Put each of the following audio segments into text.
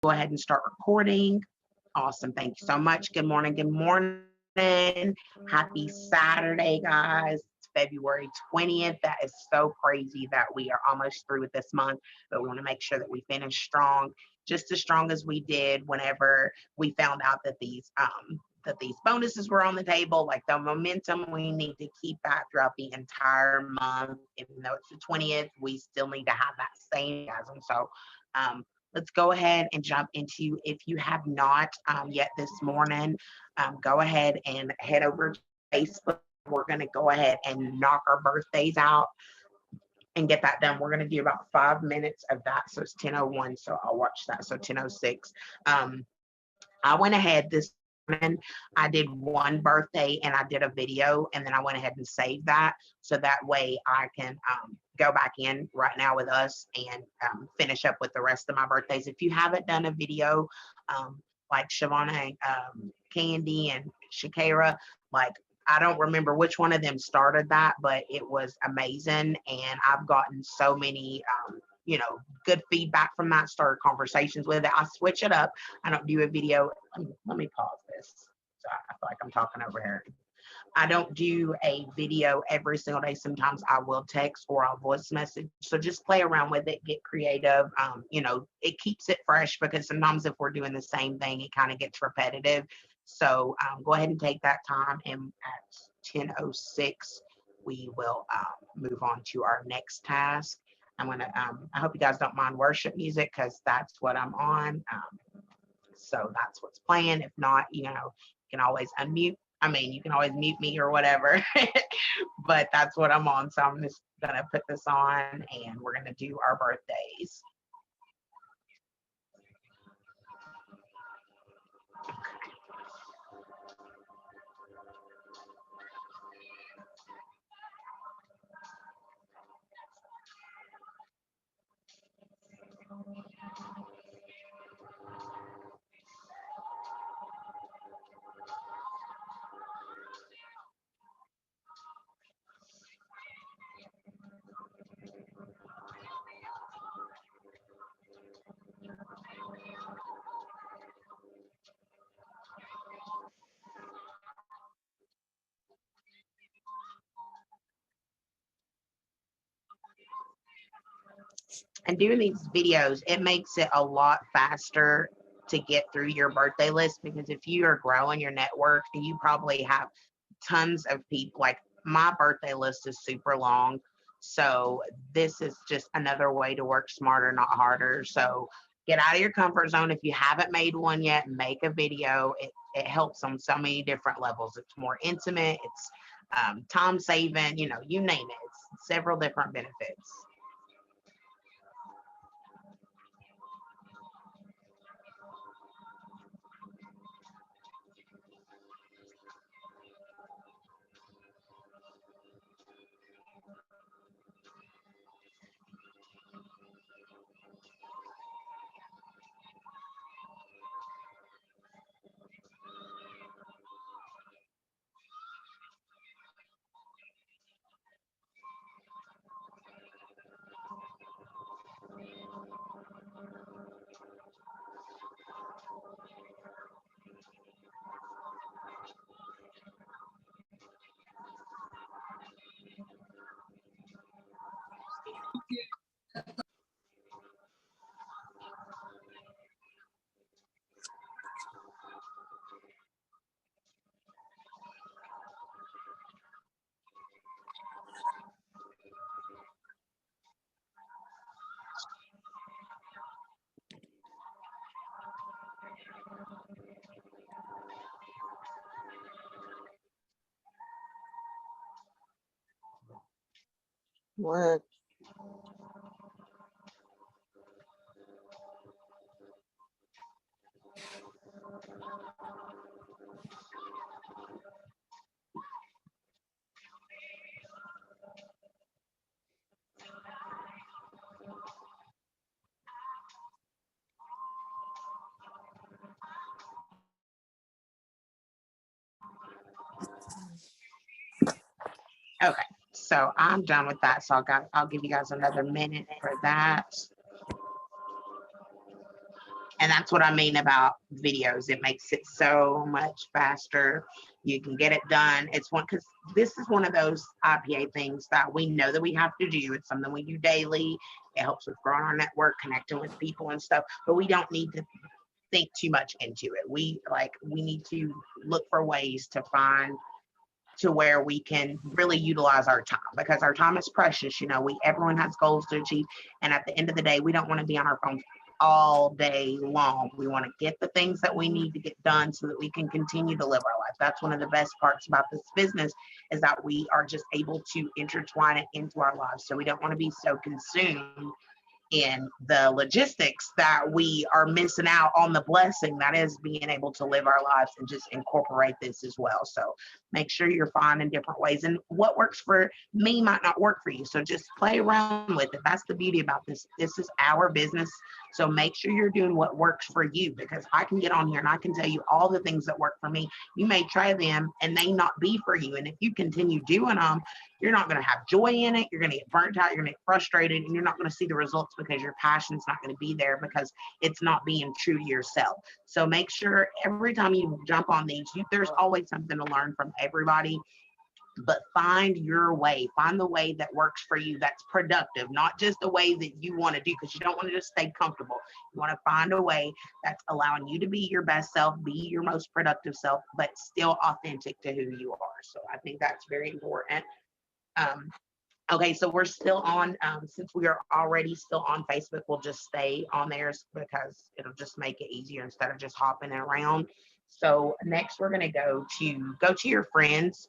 go ahead and start recording. Awesome. Thank you so much. Good morning. Good morning. Happy Saturday, guys. It's February 20th. That is so crazy that we are almost through with this month, but we want to make sure that we finish strong, just as strong as we did whenever we found out that these bonuses were on the table. Like the momentum, we need to keep that throughout the entire month. Even though it's the 20th, we still need to have that same enthusiasm. So let's go ahead and jump into, if you have not yet this morning, go ahead and head over to Facebook. We're going to go ahead and knock our birthdays out and get that done. We're going to do about 5 minutes of that. So it's 10:01. So I'll watch that. So 10:06. I went ahead this morning. I did one birthday and I did a video, and then I went ahead and saved that. So that way I can go back in right now with us and finish up with the rest of my birthdays. If you haven't done a video like Shavana, Candy, and Shakira, like I don't remember which one of them started that, but it was amazing. And I've gotten so many good feedback from that, started conversations with it. I switch it up. I don't do a video. Let me pause this. So I feel like I'm talking over here. I don't do a video every single day. Sometimes I will text or I'll voice message. So just play around with it, get creative. It keeps it fresh, because sometimes if we're doing the same thing, it kind of gets repetitive. So go ahead and take that time. And at 10:06, we will move on to our next task. I'm gonna. I hope you guys don't mind worship music, because that's what I'm on. So that's what's playing. If not, you can always unmute. I mean, you can always mute me or whatever, but that's what I'm on. So I'm just gonna put this on, and we're gonna do our birthdays. And doing these videos, it makes it a lot faster to get through your birthday list, because if you are growing your network, you probably have tons of people. Like my birthday list is super long. So this is just another way to work smarter, not harder. So get out of your comfort zone. If you haven't made one yet, make a video. It helps on so many different levels. It's more intimate. It's time saving, you name it. It's several different benefits. What? Okay, so I'm done with that. So I'll give you guys another minute for that. And that's what I mean about videos. It makes it so much faster. You can get it done. It's one because this is one of those IPA things that we know that we have to do. It's something we do daily. It helps with growing our network, connecting with people and stuff. But we don't need to think too much into it. We need to look for ways to find to where we can really utilize our time because our time is precious. Everyone has goals to achieve, and at the end of the day, we don't want to be on our phones all day long. We want to get the things that we need to get done so that we can continue to live our life. That's one of the best parts about this business is that we are just able to intertwine it into our lives. So we don't want to be so consumed in the logistics that we are missing out on the blessing that is being able to live our lives and just incorporate this as well. So make sure you're finding different ways, and what works for me might not work for you. So just play around with it. That's the beauty about this. This is our business. So make sure you're doing what works for you, because I can get on here and I can tell you all the things that work for me. You may try them and they not be for you. And if you continue doing them, you're not going to have joy in it. You're going to get burnt out. You're going to get frustrated, and you're not going to see the results because your passion's not going to be there because it's not being true to yourself. So make sure every time you jump on these, there's always something to learn from everybody. But find your way, find the way that works for you, that's productive, not just the way that you want to do, because you don't want to just stay comfortable. You want to find a way that's allowing you to be your best self, be your most productive self, but still authentic to who you are. So I think that's very important. um, okay, so we're still on, since we are already still on Facebook, we'll just stay on there because it'll just make it easier instead of just hopping around. So next we're going to go to your friends.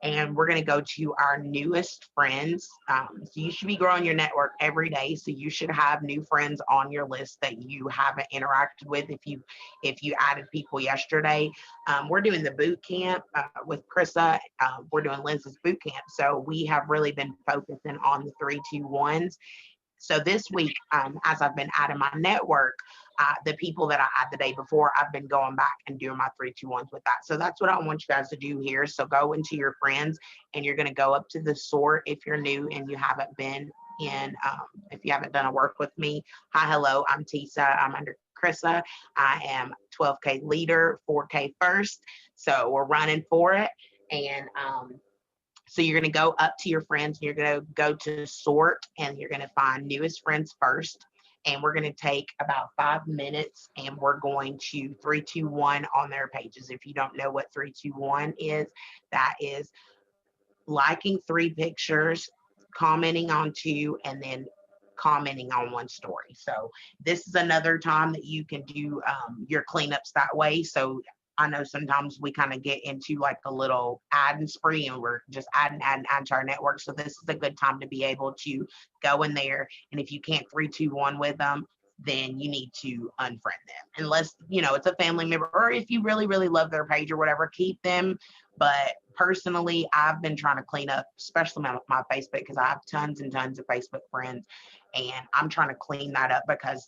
And we're going to go to our newest friends. So you should be growing your network every day. So you should have new friends on your list that you haven't interacted with. If you added people yesterday, we're doing the boot camp with Krissa. We're doing Liz's boot camp. So we have really been focusing on the 3-2-1s. So this week, as I've been adding my network, the people that I had the day before, I've been going back and doing my 3-2-1s with that. So that's what I want you guys to do here. So go into your friends and you're going to go up to the sort if you're new and you haven't been in, if you haven't done a work with me. Hi, hello, I'm Tisa. I'm under Krissa. I am 12K leader, 4K first. So we're running for it. And so you're going to go up to your friends and you're going to go to sort and you're going to find newest friends first. And we're going to take about 5 minutes and we're going to 3-2-1 on their pages. If you don't know what 3-2-1 is, that is liking 3 pictures, commenting on 2, and then commenting on 1 story. So this is another time that you can do your cleanups that way. So I know sometimes we kind of get into like a little adding spree and we're just adding to our network. So this is a good time to be able to go in there. And if you can't 3-2-1 with them, then you need to unfriend them. Unless, it's a family member, or if you really, really love their page or whatever, keep them. But personally, I've been trying to clean up, especially my Facebook, because I have tons and tons of Facebook friends. And I'm trying to clean that up because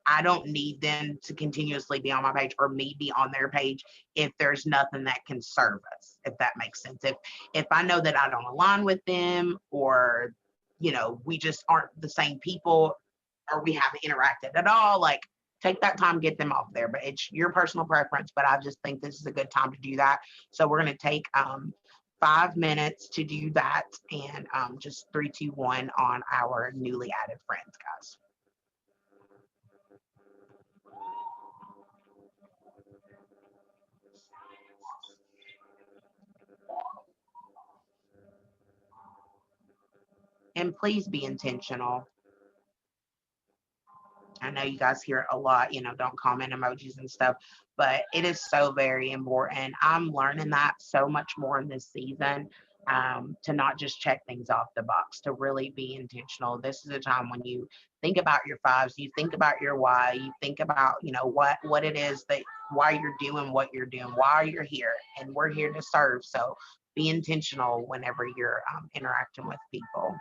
I don't need them to continuously be on my page or me be on their page if there's nothing that can serve us, if that makes sense. If I know that I don't align with them, or we just aren't the same people, or we haven't interacted at all, like, take that time, get them off there. But it's your personal preference, but I just think this is a good time to do that. So we're going to take 5 minutes to do that, and just 3-2-1 on our newly added friends, guys. And please be intentional. I know you guys hear it a lot, don't comment emojis and stuff, but it is so very important. I'm learning that so much more in this season, to not just check things off the box, to really be intentional. This is a time when you think about your fives, you think about your why, you think about, what it is that why you're doing what you're doing, why you're here, and we're here to serve. So be intentional whenever you're interacting with people.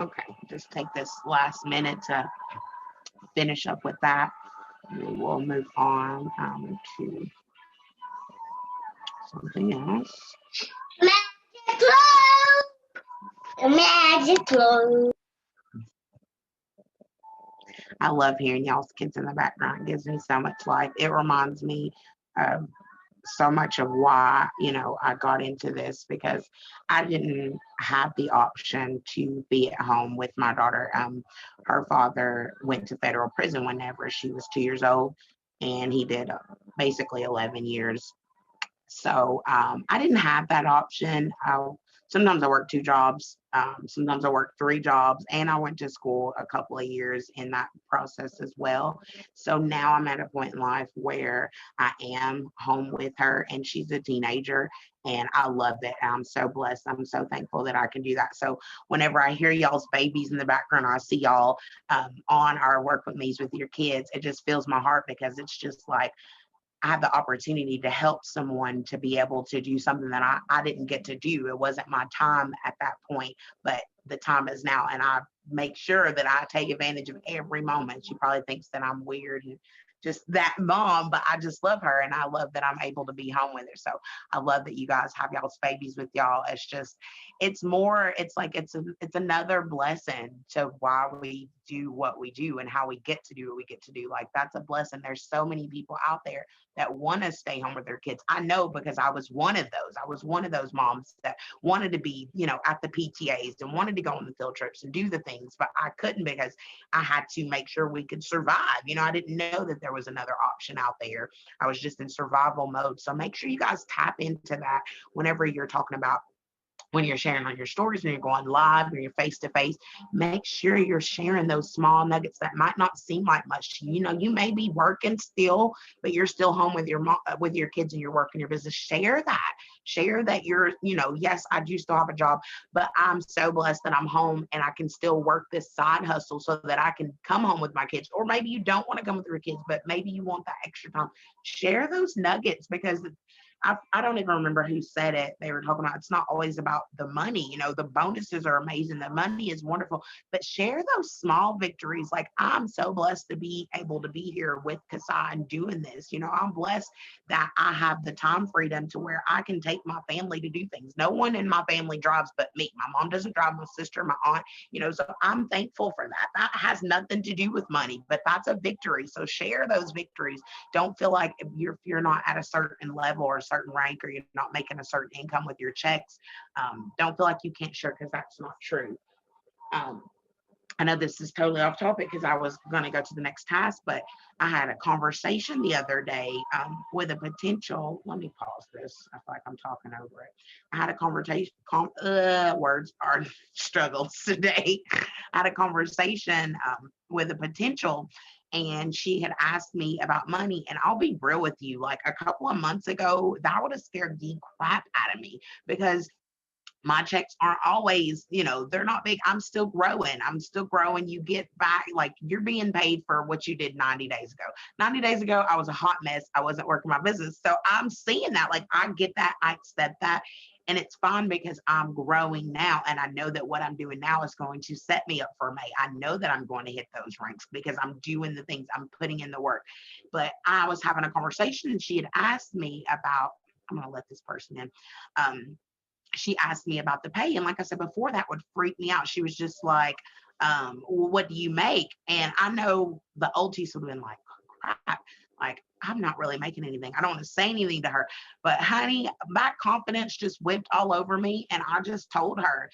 Okay, just take this last minute to finish up with that. We will move on to something else. Magic clothes. Magic clothes. I love hearing y'all's kids in the background. It gives me so much life. It reminds me of so much of why, I got into this, because I didn't have the option to be at home with my daughter. Her father went to federal prison whenever she was 2 years old, and he did basically 11 years. So I didn't have that option. Sometimes I worked two jobs. Sometimes I worked three jobs, and I went to school a couple of years in that process as well. So now I'm at a point in life where I am home with her, and she's a teenager, and I love it. I'm so blessed. I'm so thankful that I can do that. So whenever I hear y'all's babies in the background, I see y'all on our work with me's with your kids, it just fills my heart, because it's just like, I have the opportunity to help someone to be able to do something that I didn't get to do. It wasn't my time at that point, but the time is now. And I make sure that I take advantage of every moment. She probably thinks that I'm weird and just that mom, but I just love her, and I love that I'm able to be home with her. So I love that you guys have y'all's babies with y'all. It's just, it's more, it's like, it's another blessing to why we do what we do and how we get to do what we get to do. Like, that's a blessing. There's so many people out there that want to stay home with their kids. I know, because I was one of those. I was one of those moms that wanted to be, at the PTAs and wanted to go on the field trips and do the things, but I couldn't, because I had to make sure we could survive. I didn't know that there was another option out there. I was just in survival mode. So make sure you guys tap into that whenever you're talking about, when you're sharing on your stories, when you're going live, when you're face to face, make sure you're sharing those small nuggets that might not seem like much to you. You may be working still, but you're still home with your mom, with your kids, and you're working your business. Share that you're, yes, I do still have a job, but I'm so blessed that I'm home and I can still work this side hustle so that I can come home with my kids. Or maybe you don't want to come with your kids, but maybe you want that extra time. Share those nuggets, because I don't even remember who said it. They were talking about, it's not always about the money. The bonuses are amazing. The money is wonderful, but share those small victories. Like, I'm so blessed to be able to be here with Kasai and doing this. I'm blessed that I have the time freedom to where I can take my family to do things. No one in my family drives but me. My mom doesn't drive, my sister, my aunt, so I'm thankful for that. That has nothing to do with money, but that's a victory. So share those victories. Don't feel like if you're not at a certain level or a certain rank, or you're not making a certain income with your checks, don't feel like you can't share, because that's not true. Um, I know this is totally off topic, because I was going to go to the next task, but I had a conversation the other day with a potential. Let me pause this. I feel like I'm talking over it. I had a conversation. Words are struggles today. I had a conversation with a potential, and she had asked me about money. And I'll be real with you, like, a couple of months ago, that would have scared the crap out of me, because my checks aren't always, they're not big. I'm still growing. You get back, like, you're being paid for what you did 90 days ago. 90 days ago, I was a hot mess. I wasn't working my business. So I'm seeing that. Like, I get that. I accept that. And it's fine, because I'm growing now. And I know that what I'm doing now is going to set me up for May. I know that I'm going to hit those ranks, because I'm doing the things, I'm putting in the work. But I was having a conversation, and she had asked me about, I'm going to let this person in. She asked me about the pay. And like I said before, that would freak me out. She was just like, well, what do you make? And I know the old Tisa would have been like, crap, like, I'm not really making anything. I don't want to say anything to her, but honey, my confidence just whipped all over me. And I just told her,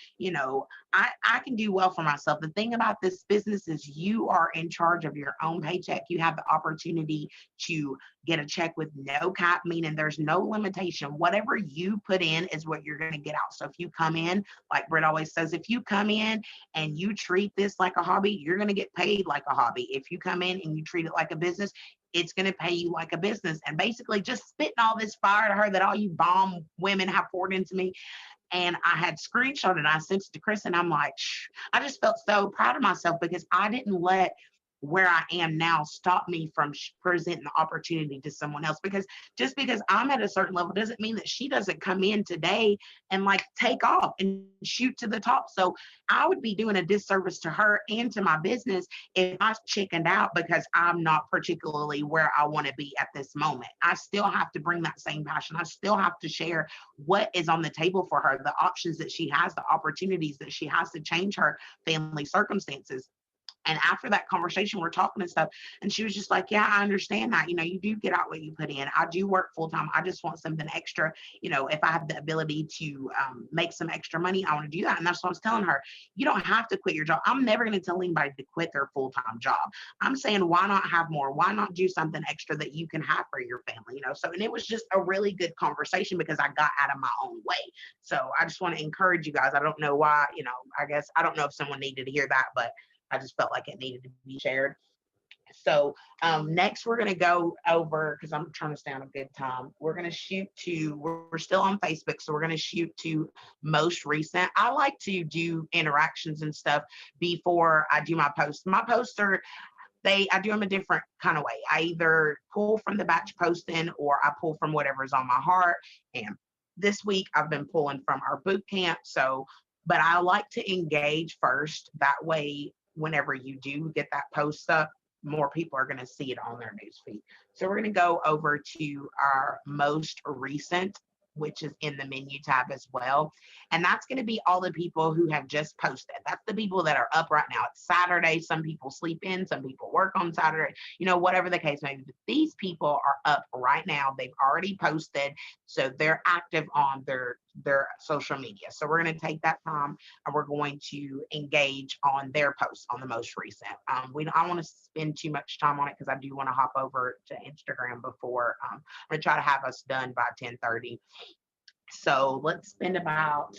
I can do well for myself. The thing about this business is you are in charge of your own paycheck. You have the opportunity to get a check with no cap, meaning there's no limitation. Whatever you put in is what you're going to get out. So if you come in, like Britt always says, if you come in and you treat this like a hobby, you're going to get paid like a hobby. If you come in and you treat it like a business, it's going to pay you like a business. And basically just spitting all this fire to her that all you bomb women have poured into me. And I had screenshot it. I sent it to Chris, and I'm like, I just felt so proud of myself, because I didn't let where I am now stop me from presenting the opportunity to someone else. Because just because I'm at a certain level doesn't mean that she doesn't come in today and like take off and shoot to the top. So I would be doing a disservice to her and to my business if I chickened out because I'm not particularly where I want to be at this moment. I still have to bring that same passion. I still have to share what is on the table for her, the options that she has, the opportunities that she has to change her family circumstances. And after that conversation, we're talking and stuff. And she was just like, yeah, I understand that. You do get out what you put in. I do work full time. I just want something extra. If I have the ability to make some extra money, I want to do that. And that's what I was telling her. You don't have to quit your job. I'm never going to tell anybody to quit their full time job. I'm saying, why not have more? Why not do something extra that you can have for your family? So, and it was just a really good conversation because I got out of my own way. So I just want to encourage you guys. I don't know why, I guess I don't know if someone needed to hear that, but I just felt like it needed to be shared. So next we're going to go over, because I'm trying to stay on a good time. We're going to shoot to, we're still on Facebook, so we're going to shoot to most recent. I like to do interactions and stuff before I do my posts. My posts are, I do them a different kind of way. I either pull from the batch posting or I pull from whatever's on my heart. And this week I've been pulling from our boot camp. So, but I like to engage first. That way, whenever you do get that post up, more people are going to see it on their newsfeed. So we're going to go over to our most recent, which is in the menu tab as well. And that's going to be all the people who have just posted. That's the people that are up right now. It's Saturday. Some people sleep in, some people work on Saturday, whatever the case may be. But these people are up right now. They've already posted. So they're active on their social media. So we're going to take that time and we're going to engage on their posts on the most recent. I don't want to spend too much time on it because I do want to hop over to Instagram before I'm going to try to have us done by 10:30. So let's spend about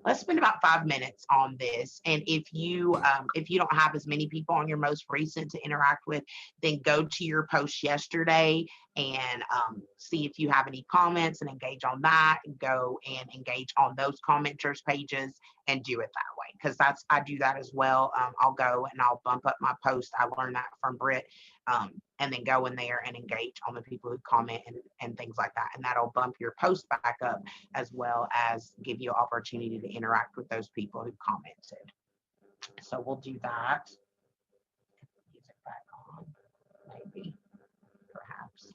5 minutes on this. And if you don't have as many people on your most recent to interact with, then go to your post yesterday and see if you have any comments and engage on that, and go and engage on those commenters pages and do it that way. Because I do that as well. I'll go and I'll bump up my post. I learned that from Britt. And then go in there and engage on the people who comment and things like that. And that'll bump your post back up as well as give you an opportunity to interact with those people who commented. So we'll do that. Music back on, maybe, perhaps.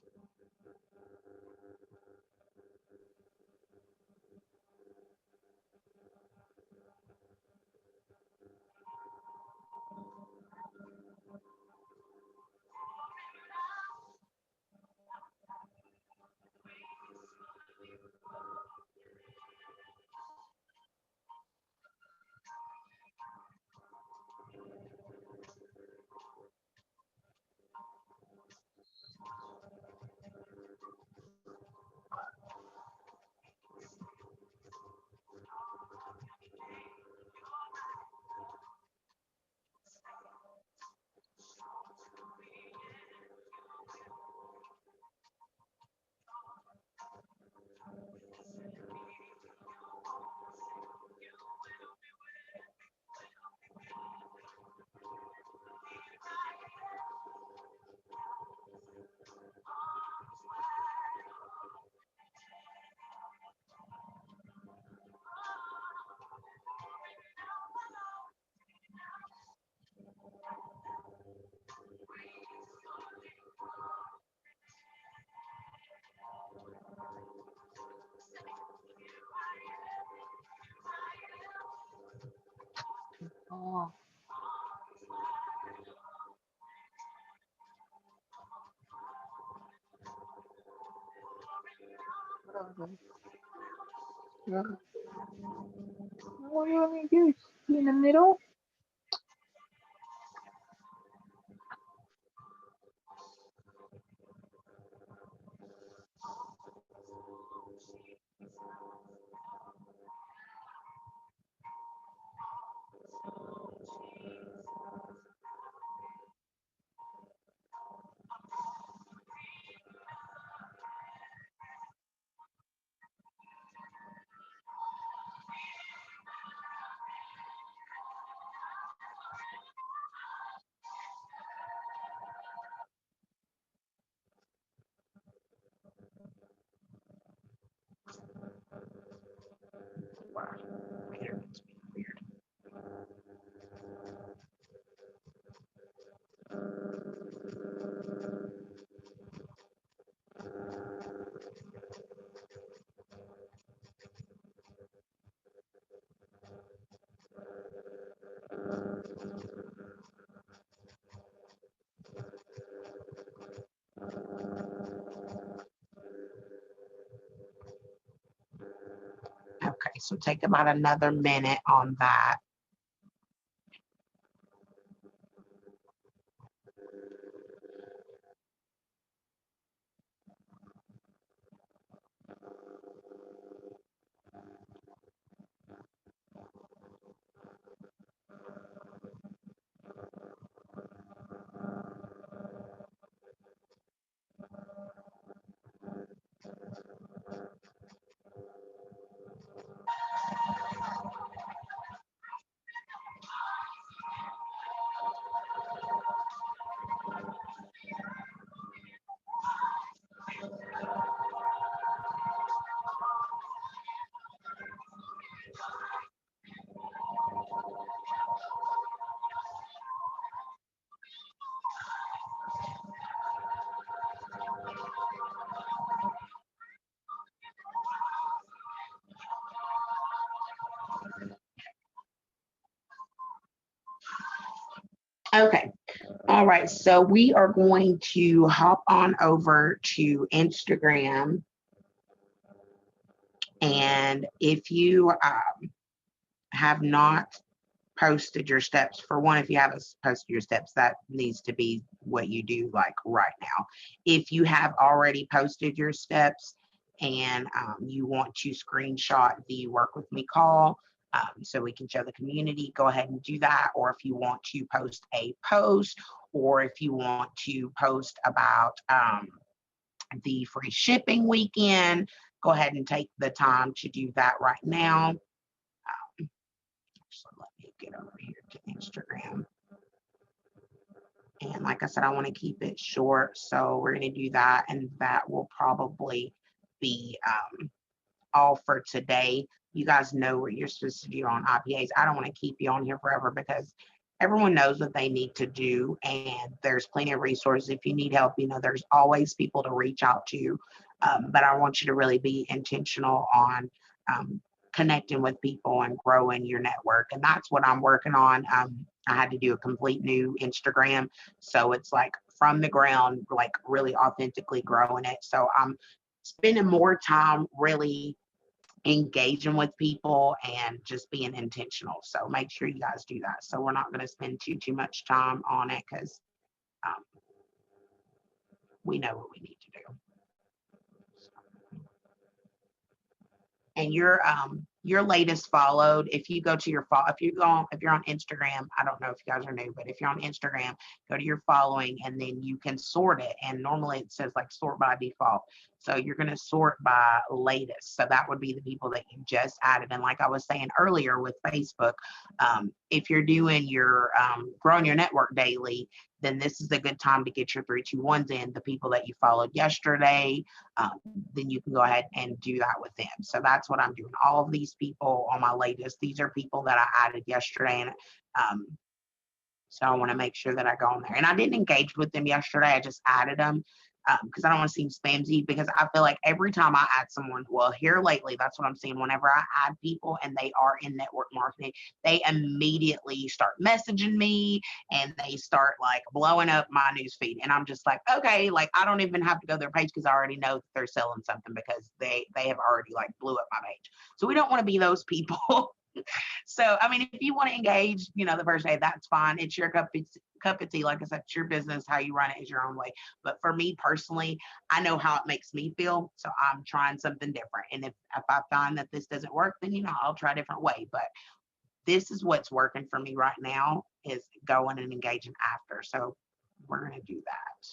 Oh, okay. Yeah. What do you want me to do? Be in the middle? So take about another minute on that. Okay. All right. So we are going to hop on over to Instagram. And if you have not posted your steps, for one, if you haven't posted your steps, that needs to be what you do like right now. If you have already posted your steps and you want to screenshot the work with me call, so we can show the community, go ahead and do that. Or if you want to post a post, or if you want to post about the free shipping weekend, go ahead and take the time to do that right now. So let me get over here to Instagram. And like I said, I want to keep it short. So we're going to do that. And that will probably be all for today. You guys know what you're supposed to do on IPAs. I don't want to keep you on here forever because everyone knows what they need to do. And there's plenty of resources. If you need help, there's always people to reach out to. But I want you to really be intentional on connecting with people and growing your network. And that's what I'm working on. I had to do a complete new Instagram. So it's like from the ground, like really authentically growing it. So I'm spending more time really engaging with people and just being intentional. So make sure you guys do that. So we're not going to spend too much time on it because um, we know what we need to do. And your latest followed, if you go to your if you're on Instagram, I don't know if you guys are new, but if you're on Instagram, go to your following and then you can sort it. And normally it says like sort by default. So you're going to sort by latest. So that would be the people that you just added. And like I was saying earlier with Facebook, if you're doing your growing your network daily, then this is a good time to get your 321s in. The people that you followed yesterday, then you can go ahead and do that with them. So that's what I'm doing. All of these people on my latest, these are people that I added yesterday. And so I want to make sure that I go on there. And I didn't engage with them yesterday. I just added them because I don't want to seem spamsy, because I feel like every time I add someone, well, here lately, that's what I'm seeing. Whenever I add people and they are in network marketing, they immediately start messaging me and they start like blowing up my news feed. And I'm just like, okay, like I don't even have to go to their page because I already know that they're selling something because they have already like blew up my page. So we don't want to be those people. So, I mean, if you want to engage, the first day, that's fine. It's your cup of tea. Like I said, it's your business. How you run it is your own way. But for me personally, I know how it makes me feel. So I'm trying something different. And if I find that this doesn't work, then, I'll try a different way. But this is what's working for me right now is going and engaging after. So we're going to do that.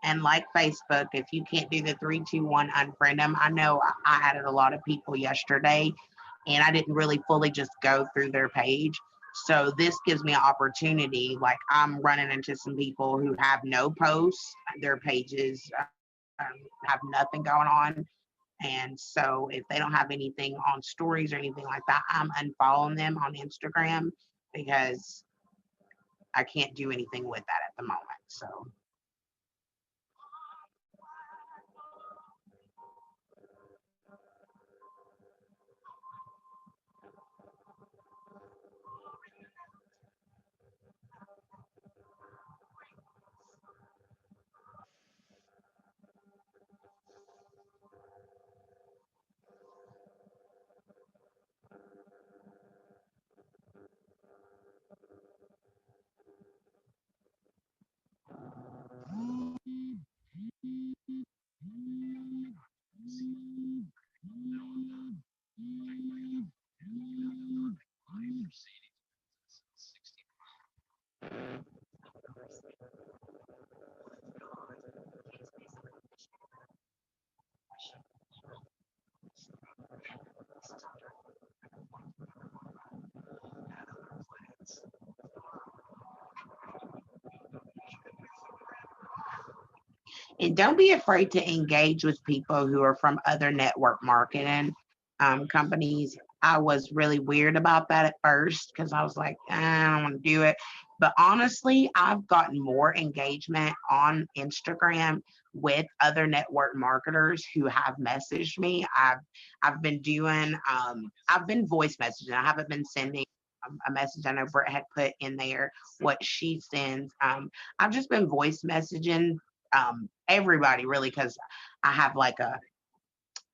And like Facebook, if you can't do the 3, 2, 1 unfriend them, I know I added a lot of people yesterday and I didn't really fully just go through their page. So this gives me an opportunity. Like I'm running into some people who have no posts, their pages have nothing going on. And so if they don't have anything on stories or anything like that, I'm unfollowing them on Instagram because I can't do anything with that at the moment. So and don't be afraid to engage with people who are from other network marketing companies. I was really weird about that at first because I was like, I don't want to do it. But honestly, I've gotten more engagement on Instagram with other network marketers who have messaged me. I've been doing I've been voice messaging. I haven't been sending a message. I know Brett had put in there what she sends. I've just been voice messaging everybody really because I have like a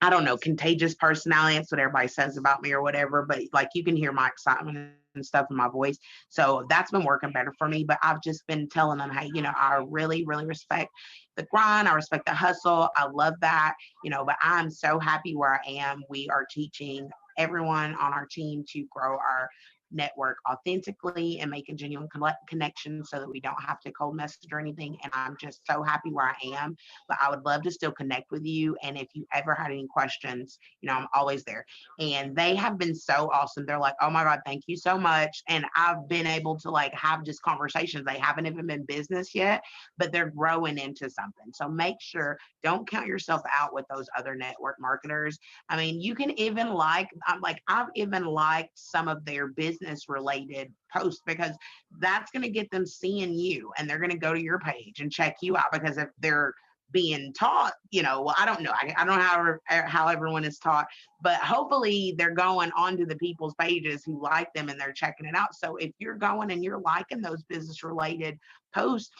I don't know, contagious personality. That's what everybody says about me or whatever. But like you can hear my excitement and stuff in my voice. So that's been working better for me. But I've just been telling them, hey, I really, really respect the grind. I respect the hustle. I love that, but I'm so happy where I am. We are teaching everyone on our team to grow our network authentically and making genuine connections so that we don't have to cold message or anything. And I'm just so happy where I am, but I would love to still connect with you. And if you ever had any questions, I'm always there. And they have been so awesome. They're like, oh my God, thank you so much. And I've been able to like have just conversations. They haven't even been business yet, but they're growing into something. So make sure, don't count yourself out with those other network marketers. I mean, you can even I've even liked some of their business related posts because that's going to get them seeing you and they're going to go to your page and check you out because if they're being taught, well, I don't know. I don't know how everyone is taught, but hopefully they're going onto the people's pages who like them and they're checking it out. So if you're going and you're liking those business related posts,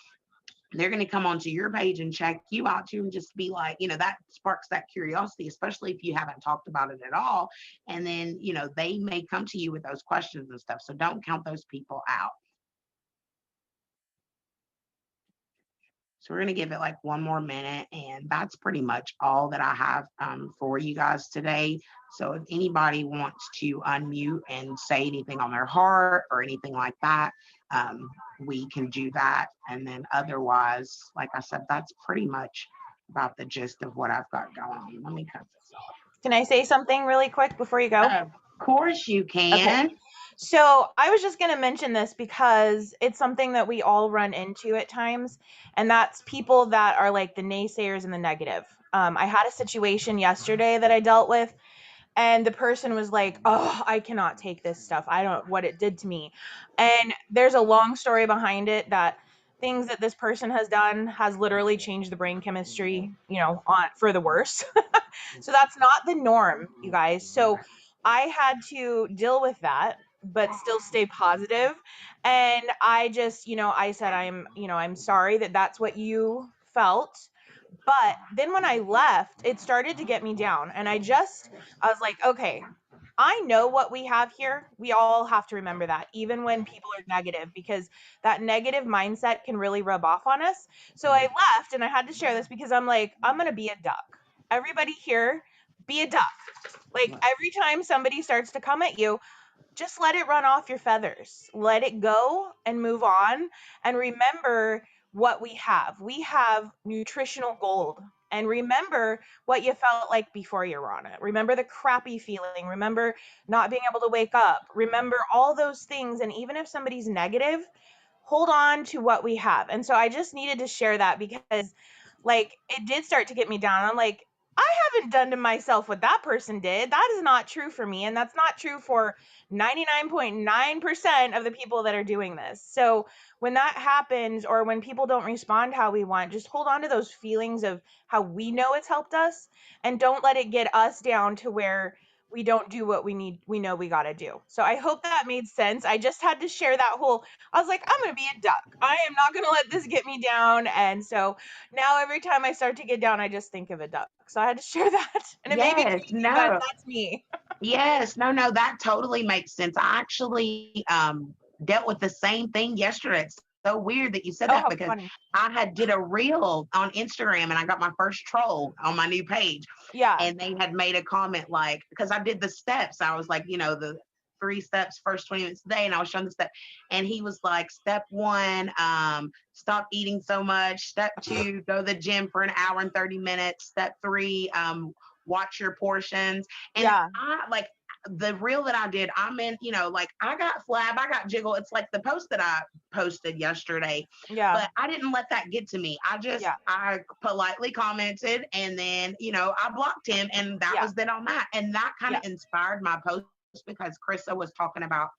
they're going to come onto your page and check you out too and just be like, that sparks that curiosity, especially if you haven't talked about it at all. And then, they may come to you with those questions and stuff. So don't count those people out. So we're going to give it like one more minute. And that's pretty much all that I have for you guys today. So if anybody wants to unmute and say anything on their heart or anything like that, we can do that. And then otherwise, like I said, that's pretty much about the gist of what I've got going on. Let me cut this off. Can I say something really quick before you go? Of course you can. Okay. So I was just going to mention this because it's something that we all run into at times, and that's people that are like the naysayers and the negative. I had a situation yesterday that I dealt with, and the person was like, oh, I cannot take this stuff. I don't what it did to me. And there's a long story behind it that things that this person has done has literally changed the brain chemistry, on for the worse. So that's not the norm, you guys. So I had to deal with that but still stay positive. And I just, I said I'm sorry that that's what you felt. But then when I left, it started to get me down. And I was like, okay, I know what we have here. We all have to remember that, even when people are negative, because that negative mindset can really rub off on us. So I left and I had to share this because I'm like, I'm going to be a duck. Everybody here, be a duck. Like every time somebody starts to come at you, just let it run off your feathers. Let it go and move on. And remember, what we have. We have nutritional gold. And remember what you felt like before you were on it. Remember the crappy feeling. Remember not being able to wake up. Remember all those things. And even if somebody's negative, hold on to what we have. And so I just needed to share that because like it did start to get me down. I'm like, I haven't done to myself what that person did. That is not true for me. And that's not true for 99.9% of the people that are doing this. So when that happens, or when people don't respond how we want, just hold on to those feelings of how we know it's helped us, and don't let it get us down to where we don't do what we know we got to do. So I hope that made sense. I just had to share that whole, I was like, I'm going to be a duck. I am not going to let this get me down. And so now every time I start to get down, I just think of a duck. So I had to share that. And it may be Yes, crazy, but no. that's me. Yes, no, no, that totally makes sense. I actually dealt with the same thing yesterday. It's so weird that you said Oh, that how because funny. I had did a reel on Instagram and I got my first troll on my new page. Yeah. And they had made a comment like, because I did the steps, I was like, the 3 steps, first 20 minutes a day, and I was showing the step. And he was like, step 1, stop eating so much. Step 2, go to the gym for an hour and 30 minutes. Step 3, watch your portions. And Yeah. I like the reel that I did, I'm in, like I got flab, I got jiggle. It's like the post that I posted yesterday, Yeah. but I didn't let that get to me. Yeah. I politely commented, and then, I blocked him, and that Yeah. was it on that. And that kind Yeah. of inspired my post because Krista was talking about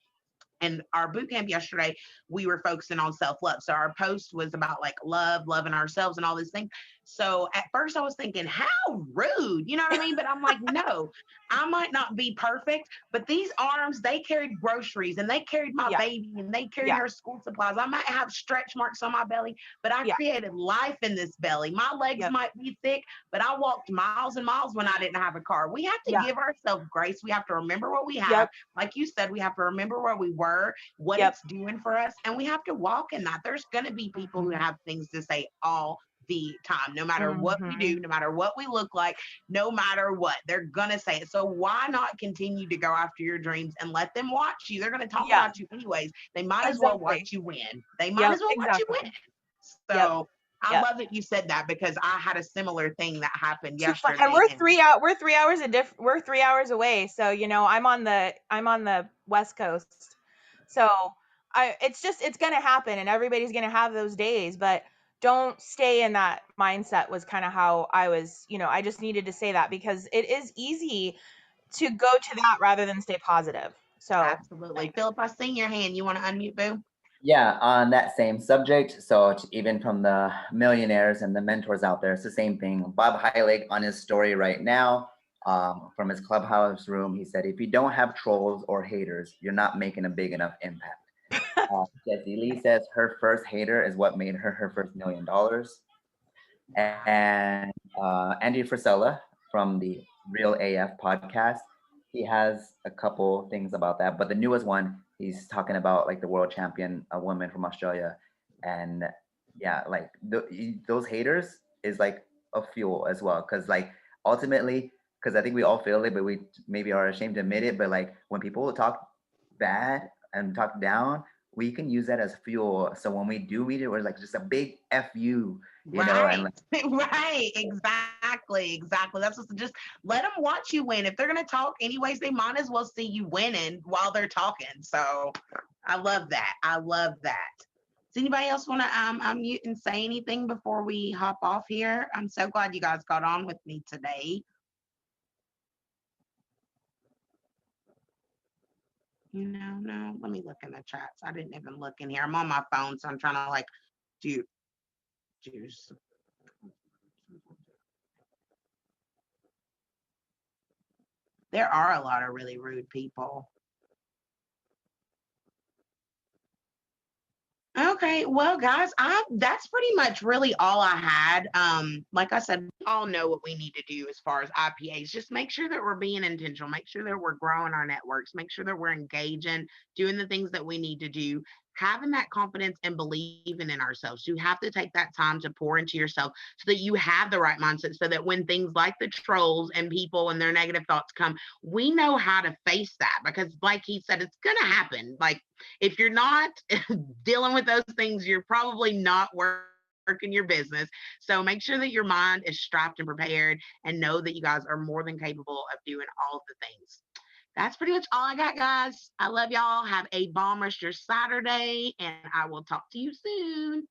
in our boot camp yesterday, we were focusing on self-love. So our post was about like love, loving ourselves and all these things. So at first I was thinking, how rude, you know what I mean? But I'm like, no, I might not be perfect, but these arms, they carried groceries and they carried my Yeah. baby and they carried Yeah. her school supplies. I might have stretch marks on my belly, but I Yeah. created life in this belly. My legs Yep. might be thick, but I walked miles and miles when I didn't have a car. We have to Yeah. give ourselves grace. We have to remember what we have. Yep. Like you said, we have to remember where we were, what Yep. it's doing for us, and we have to walk in that. There's going to be people who have things to say all the time, no matter what we Mm-hmm. do, no matter what we look like, no matter what, they're going to say it. So why not continue to go after your dreams and let them watch you? They're going to talk Yeah. about you anyways. They might as well Exactly. watch you win. They might Yep. as well watch you win. Exactly. Yep. So I Yep. love that you said that because I had a similar thing that happened Too fun. And yesterday. And we're 3 hours we're 3 hours away. So, I'm on the West Coast. So it's gonna happen, and everybody's gonna have those days, but don't stay in that mindset was kind of how I was, I just needed to say that because it is easy to go to that rather than stay positive. So absolutely. Philip, I seen your hand. You want to unmute, boo? Yeah, on that same subject. So even from the millionaires and the mentors out there, it's the same thing. Bob Heilig on his story right now, from his clubhouse room, he said, if you don't have trolls or haters, you're not making a big enough impact. Jessie Lee says her first hater is what made her first $1 million. And Andy Frisella from the Real AF podcast, he has a couple things about that. But the newest one, he's talking about like the world champion, a woman from Australia. And yeah, like those haters is like a fuel as well. Cause like ultimately, because I think we all feel it, but we maybe are ashamed to admit it. But like when people talk bad and talk down, we can use that as fuel. So when we do meet it, we're like just a big F you, and Right, like, right, exactly, exactly. That's just let them watch you win. If they're gonna talk anyways, they might as well see you winning while they're talking. So I love that. I love that. Does anybody else want to unmute and say anything before we hop off here? I'm so glad you guys got on with me today. No, let me look in the chats. I didn't even look in here. I'm on my phone, so I'm trying to like do do there are a lot of really rude people. Okay, well, guys, that's pretty much really all I had. Like I said, we all know what we need to do as far as IPAs. Just make sure that we're being intentional, make sure that we're growing our networks, make sure that we're engaging, doing the things that we need to do, having that confidence and believing in ourselves. You have to take that time to pour into yourself so that you have the right mindset, so that when things like the trolls and people and their negative thoughts come, we know how to face that because, like he said, it's gonna happen. Like if you're not dealing with those things, you're probably not worth in your business. So make sure that your mind is strapped and prepared, and know that you guys are more than capable of doing all of the things. That's pretty much all I got, guys. I love y'all. Have a bomb rest of your Saturday, and I will talk to you soon.